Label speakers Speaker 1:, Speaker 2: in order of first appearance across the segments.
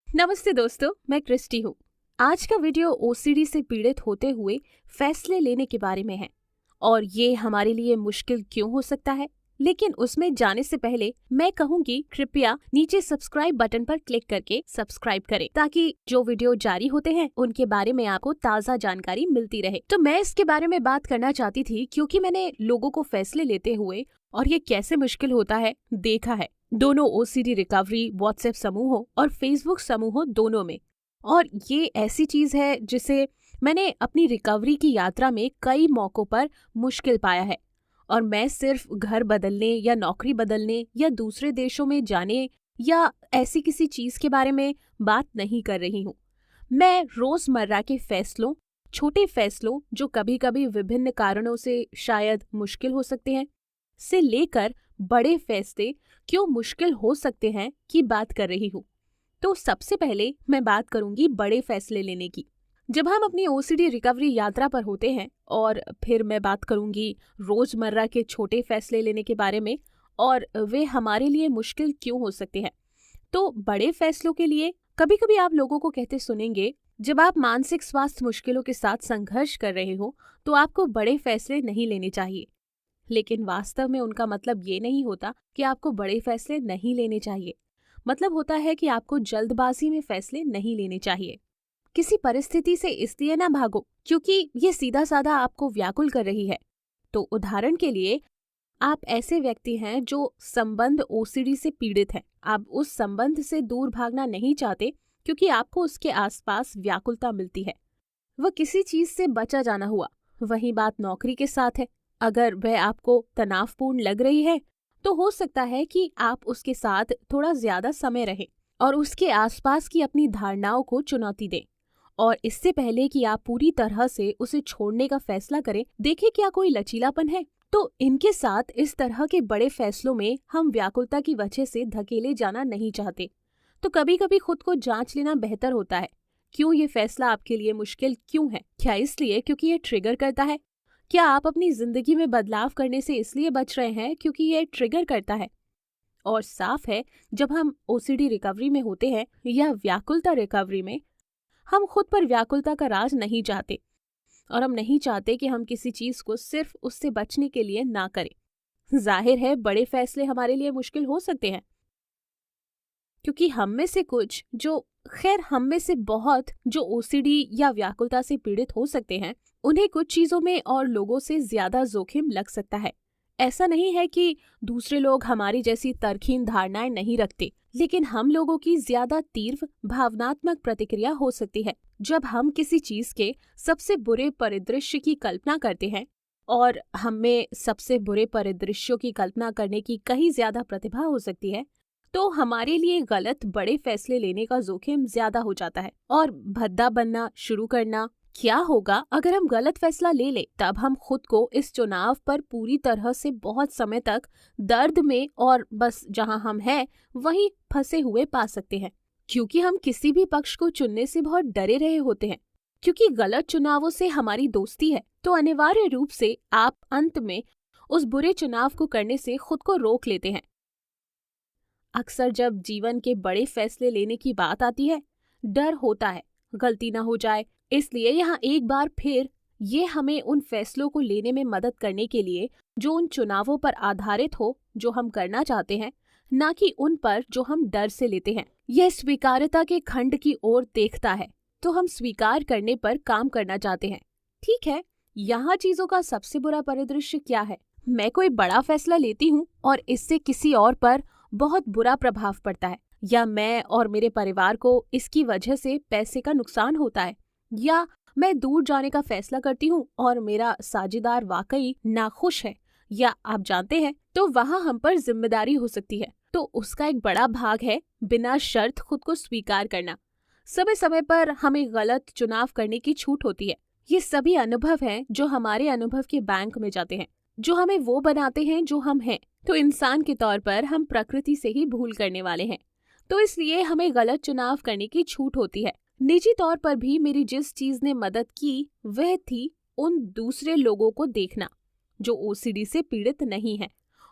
Speaker 1: नमस्ते दोस्तों, मैं क्रिस्टी हूँ। आज का वीडियो ओसीडी से पीड़ित होते हुए फैसले लेने के बारे में है और ये हमारे लिए मुश्किल क्यों हो सकता है। लेकिन उसमें जाने से पहले मैं कहूँगी कृपया नीचे सब्सक्राइब बटन पर क्लिक करके सब्सक्राइब करें ताकि जो वीडियो जारी होते हैं उनके बारे में आपको ताज़ा जानकारी मिलती रहे। तो मैं इसके बारे में बात करना चाहती थी क्योंकि मैंने लोगों को फैसले लेते हुए और ये कैसे मुश्किल होता है देखा है, दोनों ओसीडी रिकवरी व्हाट्सएप समूहों और फेसबुक समूहों दोनों में। और ये ऐसी चीज है जिसे मैंने अपनी रिकवरी की यात्रा में कई मौकों पर मुश्किल पाया है। और मैं सिर्फ घर बदलने या नौकरी बदलने या दूसरे देशों में जाने या ऐसी किसी चीज के बारे में बात नहीं कर रही हूँ। मैं रोजमर्रा के फैसलों, छोटे फैसलों जो कभी कभी विभिन्न कारणों से शायद मुश्किल हो सकते हैं, से लेकर बड़े फैसले क्यों मुश्किल हो सकते हैं की बात कर रही हूँ। तो सबसे पहले मैं बात करूंगी बड़े फैसले लेने की। जब हम अपनी ओसीडी रिकवरी यात्रा पर होते हैं, और फिर मैं बात करूंगी रोजमर्रा के छोटे फैसले लेने के बारे में और वे हमारे लिए मुश्किल क्यों हो सकते हैं। तो बड़े फैसलों के लिए कभी कभी आप लोगों को कहते सुनेंगे, जब आप मानसिक स्वास्थ्य मुश्किलों के साथ संघर्ष कर रहे हो तो आपको बड़े फैसले नहीं लेने चाहिए। लेकिन वास्तव में उनका मतलब ये नहीं होता कि आपको बड़े फैसले नहीं लेने चाहिए। मतलब होता है कि आपको जल्दबाजी में फैसले नहीं लेने चाहिए। किसी परिस्थिति से इसलिए ना भागो क्योंकि ये सीधा साधा आपको व्याकुल कर रही है। तो उदाहरण के लिए, आप ऐसे व्यक्ति हैं जो संबंध ओसीडी से पीड़ित हैं। आप उस संबंध से दूर भागना नहीं चाहते क्योंकि आपको उसके आसपास व्याकुलता मिलती है। वह किसी चीज से बचा जाना हुआ। वही बात नौकरी के साथ है। अगर वह आपको तनावपूर्ण लग रही है तो हो सकता है कि आप उसके साथ थोड़ा ज्यादा समय रहें और उसके आसपास की अपनी धारणाओं को चुनौती दें। और इससे पहले कि आप पूरी तरह से उसे छोड़ने का फैसला करें, देखें क्या कोई लचीलापन है। तो इनके साथ इस तरह के बड़े फैसलों में हम व्याकुलता की वजह से धकेले जाना नहीं चाहते। तो कभी कभी खुद को जांच लेना बेहतर होता है। क्यों ये फैसला आपके लिए मुश्किल क्यों है? क्या इसलिए क्योंकि ये ट्रिगर करता है? क्या आप अपनी जिंदगी में बदलाव करने से इसलिए बच रहे हैं क्योंकि ये ट्रिगर करता है? और साफ है, जब हम ओसीडी रिकवरी में होते हैं या व्याकुलता रिकवरी में, हम खुद पर व्याकुलता का राज नहीं चाहते और हम नहीं चाहते कि हम किसी चीज को सिर्फ उससे बचने के लिए ना करें। जाहिर है बड़े फैसले हमारे लिए मुश्किल हो सकते हैं क्योंकि हम में से बहुत जो ओसीडी या व्याकुलता से पीड़ित हो सकते हैं, उन्हें कुछ चीजों में और लोगों से ज्यादा जोखिम लग सकता है। ऐसा नहीं है कि दूसरे लोग हमारी जैसी तरकीन धारणाएं नहीं रखते, लेकिन हम लोगों की ज्यादा तीव्र भावनात्मक प्रतिक्रिया हो सकती है जब हम किसी चीज के सबसे बुरे परिदृश्य की कल्पना करते हैं। और हम में सबसे बुरे परिदृश्यों की कल्पना करने की कहीं ज्यादा प्रतिभा हो सकती है, तो हमारे लिए गलत बड़े फैसले लेने का जोखिम ज्यादा हो जाता है और भद्दा बनना शुरू करना। क्या होगा अगर हम गलत फैसला ले ले? तब हम खुद को इस चुनाव पर पूरी तरह से बहुत समय तक दर्द में और बस जहां हम हैं वहीं फंसे हुए पा सकते हैं, क्योंकि हम किसी भी पक्ष को चुनने से बहुत डरे रहे होते हैं। क्योंकि गलत चुनावों से हमारी दोस्ती है, तो अनिवार्य रूप से आप अंत में उस बुरे चुनाव को करने से खुद को रोक लेते हैं। अक्सर जब जीवन के बड़े फैसले लेने की बात आती है, डर होता है गलती ना हो जाए। इसलिए यहाँ एक बार फिर ये हमें उन फैसलों को लेने में मदद करने के लिए जो उन चुनावों पर आधारित हो जो हम करना चाहते हैं, ना कि उन पर जो हम डर से लेते हैं। यह स्वीकार्यता के खंड की ओर देखता है, तो हम स्वीकार करने पर काम करना चाहते हैं। ठीक है, यहाँ चीजों का सबसे बुरा परिदृश्य क्या है? मैं कोई बड़ा फैसला लेती हूँ और इससे किसी और पर बहुत बुरा प्रभाव पड़ता है, या मैं और मेरे परिवार को इसकी वजह से पैसे का नुकसान होता है, या मैं दूर जाने का फैसला करती हूँ और मेरा साझेदार वाकई नाखुश है, या आप जानते हैं, तो वहाँ हम पर जिम्मेदारी हो सकती है। तो उसका एक बड़ा भाग है बिना शर्त खुद को स्वीकार करना। समय समय पर हमें गलत चुनाव करने की छूट होती है। ये सभी अनुभव हैं जो हमारे अनुभव के बैंक में जाते हैं, जो हमें वो बनाते हैं जो हम हैं। तो इंसान के तौर पर हम प्रकृति से ही भूल करने वाले हैं, तो इसलिए हमें गलत चुनाव करने की छूट होती है। निजी तौर पर भी मेरी जिस चीज ने मदद की वह थी उन दूसरे लोगों को देखना जो ओसीडी से पीड़ित नहीं है,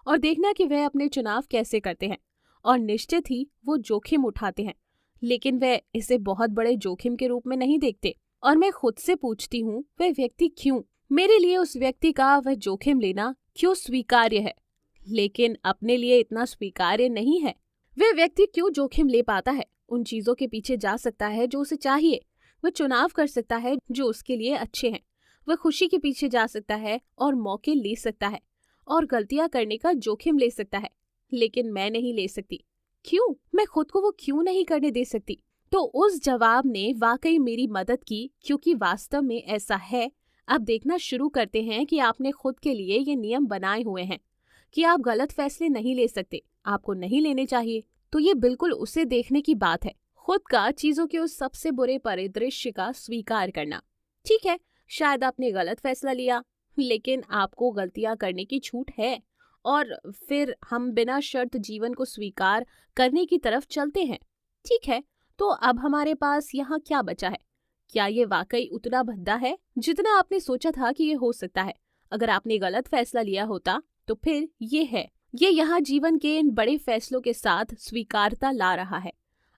Speaker 1: और देखना कि वह अपने चुनाव कैसे करते हैं, और निश्चित ही वो जोखिम उठाते हैं, लेकिन वे इसे बहुत बड़े जोखिम के रूप में नहीं देखते। और मैं खुद से पूछती हूँ, वह व्यक्ति क्यों? मेरे लिए उस व्यक्ति का वह जोखिम लेना क्यों स्वीकार्य है, लेकिन अपने लिए इतना स्वीकार्य नहीं है? वह व्यक्ति क्यों जोखिम ले पाता है, उन चीजों के पीछे जा सकता है जो उसे चाहिए, वह चुनाव कर सकता है जो उसके लिए अच्छे हैं, वह खुशी के पीछे जा सकता है और मौके ले सकता है और गलतियां करने का जोखिम ले सकता है, लेकिन मैं नहीं ले सकती। क्यों? मैं खुद को वो क्यों नहीं करने दे सकती? तो उस जवाब ने वाकई मेरी मदद की, क्योंकि वास्तव में ऐसा है। अब देखना शुरू करते हैं कि आपने खुद के लिए ये नियम बनाए हुए हैं कि आप गलत फैसले नहीं ले सकते, आपको नहीं लेने चाहिए। तो ये बिल्कुल उसे देखने की बात है, खुद का चीजों के उस सबसे बुरे परिदृश्य का स्वीकार करना। ठीक है, शायद आपने गलत फैसला लिया, लेकिन आपको गलतियां करने की छूट है, और फिर हम बिना शर्त जीवन को स्वीकार करने की तरफ चलते हैं। ठीक है, तो अब हमारे पास यहाँ क्या बचा है? क्या ये वाकई उतना भद्दा है जितना आपने सोचा था कि ये हो सकता है? अगर आपने गलत फैसला लिया होता तो फिर ये है, ये यहाँ जीवन के इन बड़े फैसलों के साथ स्वीकारता ला रहा है।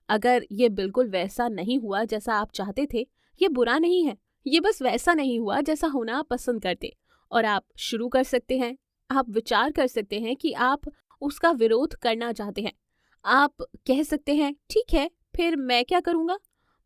Speaker 1: अगर ये बिल्कुल वैसा नहीं हुआ जैसा आप चाहते थे, ये बुरा नहीं है, ये बस वैसा नहीं हुआ जैसा होना आप पसंद करते। और आप शुरू कर सकते हैं, आप विचार कर सकते हैं कि आप उसका विरोध करना चाहते हैं। आप कह सकते हैं, ठीक है, फिर मैं क्या करूंगा?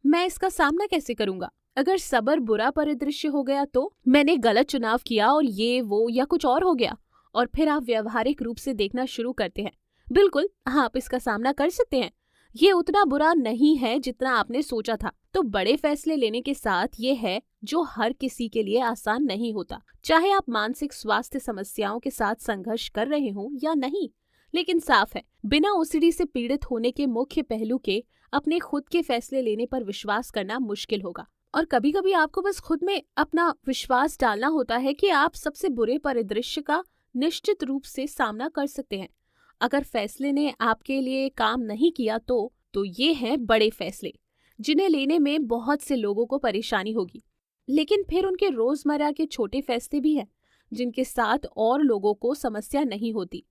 Speaker 1: मैं इसका सामना कैसे करूंगा? अगर सबर बुरा परिदृश्य हो गया तो मैंने गलत चुनाव किया और ये वो या कुछ और हो गया। और फिर आप व्यवहारिक रूप से देखना शुरू करते हैं, बिल्कुल आप इसका सामना कर सकते हैं, ये उतना बुरा नहीं है जितना आपने सोचा था। तो बड़े फैसले लेने के साथ ये है जो हर किसी के लिए आसान नहीं होता, चाहे आप मानसिक स्वास्थ्य समस्याओं के साथ संघर्ष कर रहे हो या नहीं। लेकिन साफ है, बिना ओसीडी से पीड़ित होने के मुख्य पहलू के अपने खुद के फैसले लेने पर विश्वास करना मुश्किल होगा। और कभी कभी आपको बस खुद में अपना विश्वास डालना होता है कि आप सबसे बुरे परिदृश्य का निश्चित रूप से सामना कर सकते हैं। अगर फैसले ने आपके लिए काम नहीं किया तो ये हैं बड़े फैसले, जिन्हें लेने में बहुत से लोगों को परेशानी होगी। लेकिन फिर उनके रोजमर्रा के छोटे फैसले भी हैं, जिनके साथ और लोगों को समस्या नहीं होती,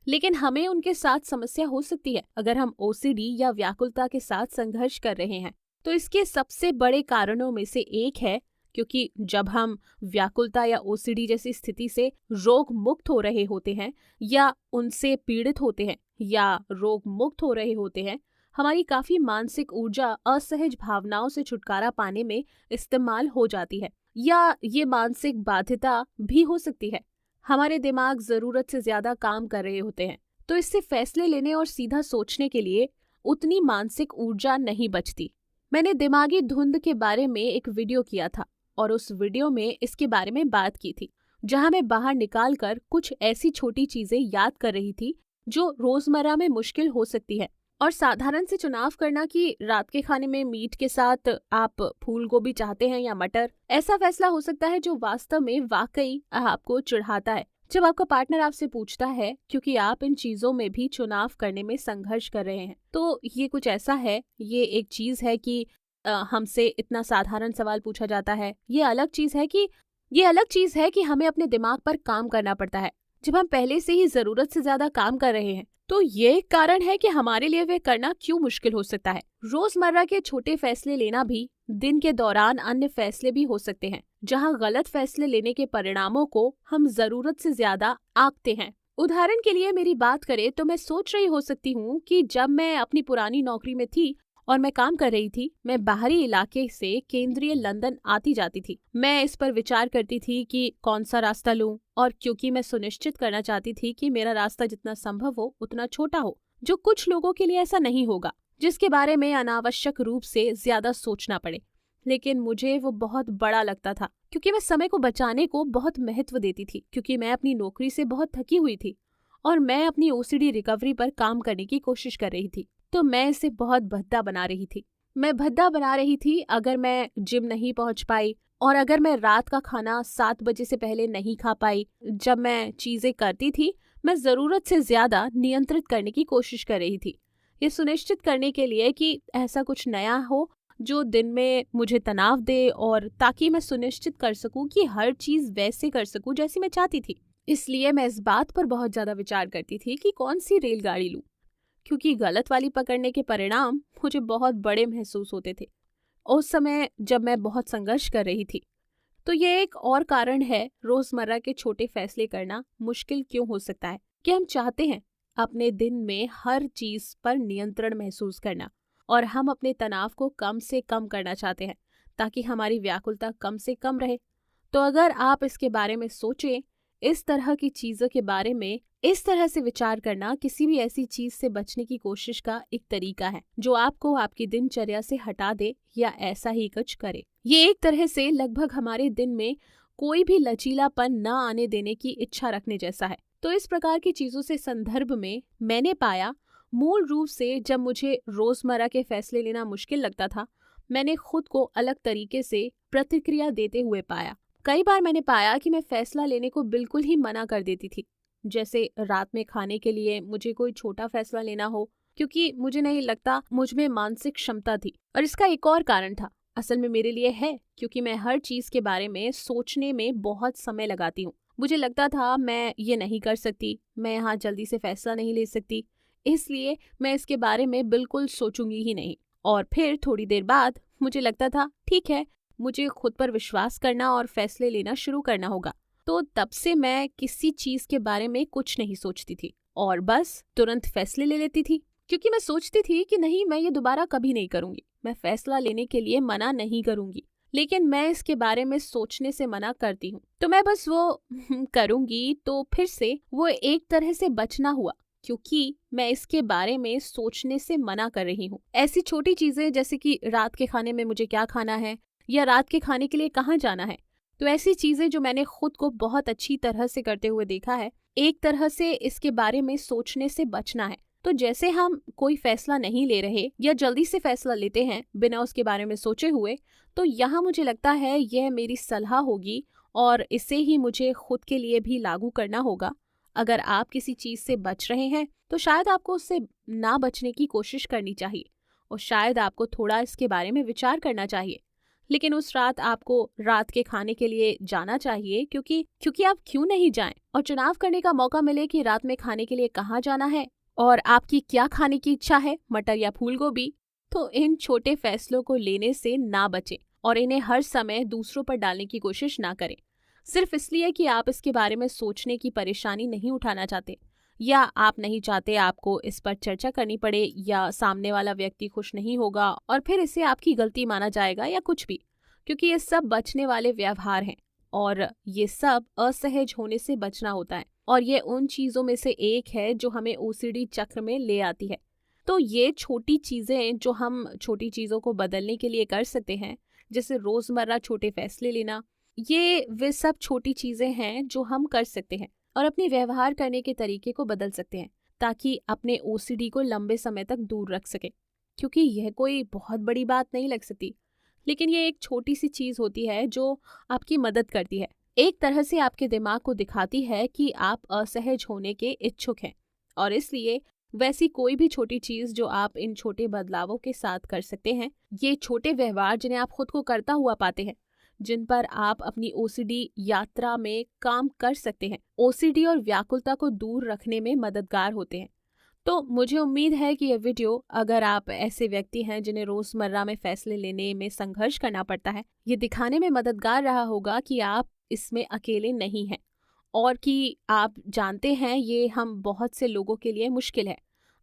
Speaker 1: लेकिन हमें उनके साथ समस्या हो सकती है अगर हम ओसीडी या व्याकुलता के साथ संघर्ष कर रहे हैं। तो इसके सबसे बड़े कारणों में से एक है क्योंकि जब हम व्याकुलता या ओसीडी जैसी स्थिति से रोग मुक्त हो रहे होते हैं या उनसे पीड़ित होते हैं या रोग मुक्त हो रहे होते हैं, हमारी काफी मानसिक ऊर्जा असहज भावनाओं से छुटकारा पाने में इस्तेमाल हो जाती है। या ये मानसिक बाध्यता भी हो सकती है, हमारे दिमाग जरूरत से ज्यादा काम कर रहे होते हैं, तो इससे फैसले लेने और सीधा सोचने के लिए उतनी मानसिक ऊर्जा नहीं बचती। मैंने दिमागी धुंध के बारे में एक वीडियो किया था और उस वीडियो में इसके बारे में बात की थी, जहां मैं बाहर निकालकर कुछ ऐसी छोटी चीजें याद कर रही थी जो रोजमर्रा में मुश्किल हो सकती है। और साधारण से चुनाव करना कि रात के खाने में मीट के साथ आप फूल गोभी चाहते हैं या मटर, ऐसा फैसला हो सकता है जो वास्तव में वाकई आपको चिढ़ाता है। जब आपका पार्टनर आपसे पूछता है, क्योंकि आप इन चीजों में भी चुनाव करने में संघर्ष कर रहे हैं, तो ये कुछ ऐसा है, ये एक चीज है कि हमसे इतना साधारण सवाल पूछा जाता है। ये अलग चीज है कि हमें अपने दिमाग पर काम करना पड़ता है जब हम पहले से ही जरूरत से ज्यादा काम कर रहे हैं। तो ये कारण है कि हमारे लिए वे करना क्यों मुश्किल हो सकता है। रोजमर्रा के छोटे फैसले लेना भी दिन के दौरान अन्य फैसले भी हो सकते हैं, जहां गलत फैसले लेने के परिणामों को हम जरूरत से ज्यादा आंकते हैं। उदाहरण के लिए मेरी बात करें तो मैं सोच रही हो सकती हूँ कि जब मैं अपनी पुरानी नौकरी में थी और मैं काम कर रही थी, मैं बाहरी इलाके से केंद्रीय लंदन आती जाती थी। मैं इस पर विचार करती थी कि कौन सा रास्ता लूं, और क्योंकि मैं सुनिश्चित करना चाहती थी कि मेरा रास्ता जितना संभव हो उतना छोटा हो, जो कुछ लोगों के लिए ऐसा नहीं होगा, जिसके बारे में अनावश्यक रूप से ज्यादा सोचना पड़े। लेकिन मुझे वो बहुत बड़ा लगता था क्योंकि मैं समय को बचाने को बहुत महत्व देती थी, क्योंकि मैं अपनी नौकरी से बहुत थकी हुई थी और मैं अपनी ओसीडी रिकवरी पर काम करने की कोशिश कर रही थी। तो मैं इसे बहुत भद्दा बना रही थी। मैं भद्दा बना रही थी अगर मैं जिम नहीं पहुंच पाई, और अगर मैं रात का खाना 7 बजे से पहले नहीं खा पाई। जब मैं चीजें करती थी, मैं जरूरत से ज्यादा नियंत्रित करने की कोशिश कर रही थी, ये सुनिश्चित करने के लिए कि ऐसा कुछ नया हो जो दिन में मुझे तनाव दे, और ताकि मैं सुनिश्चित कर सकूं कि हर चीज वैसे कर सकूं जैसी मैं चाहती थी। इसलिए मैं इस बात पर बहुत ज्यादा विचार करती थी कि कौन सी रेलगाड़ी लूं, क्योंकि गलत वाली पकड़ने के परिणाम मुझे बहुत बड़े महसूस होते थे उस समय जब मैं बहुत संघर्ष कर रही थी। तो ये एक और कारण है रोजमर्रा के छोटे फैसले करना मुश्किल क्यों हो सकता है कि हम चाहते हैं अपने दिन में हर चीज पर नियंत्रण महसूस करना और हम अपने तनाव को कम से कम करना चाहते हैं ताकि हमारी व्याकुलता कम से कम रहे। तो अगर आप इसके बारे में सोचें, इस तरह की चीजों के बारे में इस तरह से विचार करना किसी भी ऐसी चीज से बचने की कोशिश का एक तरीका है जो आपको आपकी दिनचर्या से हटा दे या ऐसा ही कुछ करे। ये एक तरह से लगभग हमारे दिन में कोई भी लचीलापन न आने देने की इच्छा रखने जैसा है। तो इस प्रकार की चीजों से संदर्भ में मैंने पाया, मूल रूप से जब मुझे रोजमर्रा के फैसले लेना मुश्किल लगता था, मैंने खुद को अलग तरीके से प्रतिक्रिया देते हुए पाया। कई बार मैंने पाया कि मैं फैसला लेने को बिल्कुल ही मना कर देती थी, जैसे रात में खाने के लिए मुझे कोई छोटा फैसला लेना हो, क्योंकि मुझे नहीं लगता मुझ में मानसिक क्षमता थी। और इसका एक और कारण था, असल में मेरे लिए है क्योंकि मैं हर चीज के बारे में सोचने में बहुत समय लगाती हूँ। मुझे लगता था मैं ये नहीं कर सकती, मैं यहाँ जल्दी से फैसला नहीं ले सकती, इसलिए मैं इसके बारे में बिल्कुल सोचूंगी ही नहीं। और फिर थोड़ी देर बाद मुझे लगता था ठीक है, मुझे खुद पर विश्वास करना और फैसले लेना शुरू करना होगा। तो तब से मैं किसी चीज के बारे में कुछ नहीं सोचती थी और बस तुरंत फैसले ले लेती थी, क्योंकि मैं सोचती थी कि नहीं, मैं ये दोबारा कभी नहीं करूंगी, मैं फैसला लेने के लिए मना नहीं करूंगी। लेकिन मैं इसके बारे में सोचने से मना करती हूँ तो मैं बस वो करूंगी। तो फिर से वो एक तरह से बचना हुआ, क्योंकि मैं इसके बारे में सोचने से मना कर रही हूँ। ऐसी छोटी चीजें जैसे कि रात के खाने में मुझे क्या खाना है या रात के खाने के लिए कहाँ जाना है, तो ऐसी चीजें जो मैंने खुद को बहुत अच्छी तरह से करते हुए देखा है, एक तरह से इसके बारे में सोचने से बचना है। तो जैसे हम कोई फैसला नहीं ले रहे या जल्दी से फैसला लेते हैं बिना उसके बारे में सोचे हुए, तो यहाँ मुझे लगता है यह मेरी सलाह होगी और इसे ही मुझे खुद के लिए भी लागू करना होगा। अगर आप किसी चीज से बच रहे हैं तो शायद आपको उससे ना बचने की कोशिश करनी चाहिए और शायद आपको थोड़ा इसके बारे में विचार करना चाहिए। लेकिन उस रात आपको रात के खाने के लिए जाना चाहिए, क्योंकि आप क्यों नहीं जाएं और चुनाव करने का मौका मिले कि रात में खाने के लिए कहाँ जाना है और आपकी क्या खाने की इच्छा है, मटर या फूल गोभी। तो इन छोटे फैसलों को लेने से ना बचें और इन्हें हर समय दूसरों पर डालने की कोशिश ना करें, सिर्फ इसलिए कि आप इसके बारे में सोचने की परेशानी नहीं उठाना चाहते या आप नहीं चाहते आपको इस पर चर्चा करनी पड़े या सामने वाला व्यक्ति खुश नहीं होगा और फिर इसे आपकी गलती माना जाएगा या कुछ भी, क्योंकि ये सब बचने वाले व्यवहार हैं और ये सब असहज होने से बचना होता है और ये उन चीजों में से एक है जो हमें ओसीडी चक्र में ले आती है। तो ये छोटी चीजें जो हम छोटी चीजों को बदलने के लिए कर सकते हैं, जैसे रोजमर्रा छोटे फैसले लेना, ये वे सब छोटी चीजें हैं जो हम कर सकते हैं और अपने व्यवहार करने के तरीके को बदल सकते हैं ताकि अपने ओसीडी को लंबे समय तक दूर रख सके। क्योंकि यह कोई बहुत बड़ी बात नहीं लग सकती, लेकिन ये एक छोटी सी चीज होती है जो आपकी मदद करती है, एक तरह से आपके दिमाग को दिखाती है कि आप असहज होने के इच्छुक हैं। और इसलिए वैसी कोई भी छोटी चीज जो आप इन छोटे बदलावों के साथ कर सकते हैं, ये छोटे व्यवहार जिन्हें आप खुद को करता हुआ पाते हैं, जिन पर आप अपनी ओसीडी यात्रा में काम कर सकते हैं, ओसीडी और व्याकुलता को दूर रखने में मददगार होते हैं। तो मुझे उम्मीद है कि यह वीडियो, अगर आप ऐसे व्यक्ति हैं जिन्हें रोजमर्रा में फैसले लेने में संघर्ष करना पड़ता है, ये दिखाने में मददगार रहा होगा कि आप इसमें अकेले नहीं हैं और कि आप जानते हैं ये हम बहुत से लोगों के लिए मुश्किल है।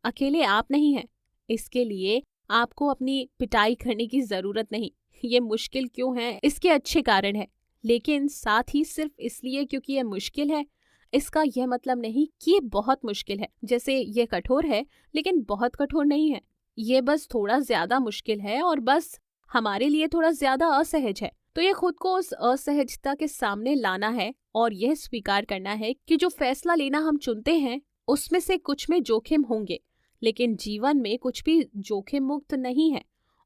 Speaker 1: अकेले आप नहीं हैं। इसके लिए आपको अपनी पिटाई करने की जरूरत नहीं। ये मुश्किल क्यों है, इसके अच्छे कारण है, लेकिन साथ ही सिर्फ इसलिए क्योंकि ये मुश्किल है, इसका यह मतलब नहीं कि ये बहुत मुश्किल है। जैसे ये कठोर है लेकिन बहुत कठोर नहीं है, ये बस थोड़ा ज्यादा मुश्किल है और बस हमारे लिए थोड़ा ज्यादा असहज है। तो ये खुद को उस असहजता के सामने लाना है और यह स्वीकार करना है कि जो फैसला लेना हम चुनते हैं उसमें से कुछ में जोखिम होंगे, लेकिन जीवन में कुछ भी जोखिम मुक्त नहीं है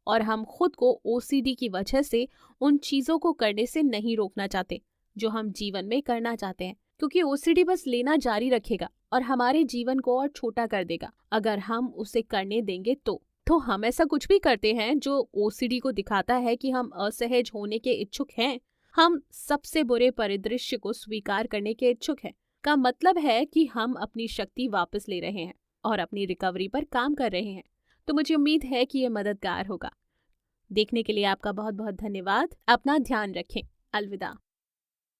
Speaker 1: और हम खुद को ओसीडी की वजह से उन चीजों को करने से नहीं रोकना चाहते जो हम जीवन में करना चाहते हैं, क्योंकि ओसीडी बस लेना जारी रखेगा और हमारे जीवन को और छोटा कर देगा अगर हम उसे करने देंगे। तो हम ऐसा कुछ भी करते हैं जो ओसीडी को दिखाता है कि हम असहज होने के इच्छुक हैं, हम सबसे बुरे परिदृश्य को स्वीकार करने के इच्छुक हैं, का मतलब है कि हम अपनी शक्ति वापस ले रहे हैं और अपनी रिकवरी पर काम कर रहे हैं। तो मुझे उम्मीद है कि ये मददगार होगा। देखने के लिए आपका बहुत बहुत धन्यवाद। अपना ध्यान रखें। अलविदा।